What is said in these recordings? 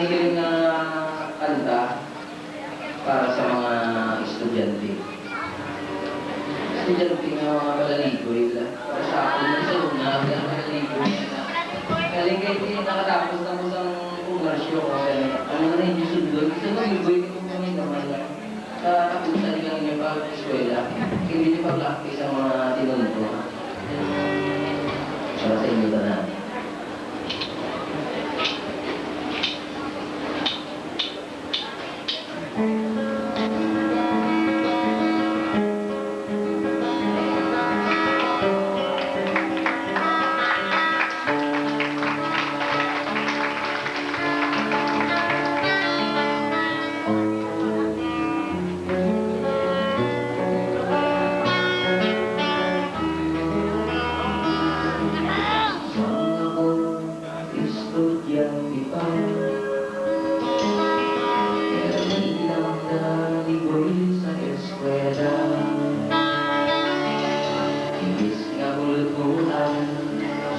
hiling na kanta para sa mga estudyante. Estudyante na mga kalaligoy. Para sa akin, sa luna, mga kalaligoy. Galing kayo din nakatapos na po sa komersyo ko. Ano na yung sundon? Gusto mo, ligoy ko kami naman lang. Sa tapusan lang niyo pag-eskwela. Hindi niyo pag-practice ang mga tinunto. Para sa inyo na.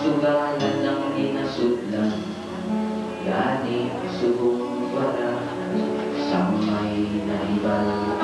Sugalan ng inasudlan, yani subong wala sa may naibal.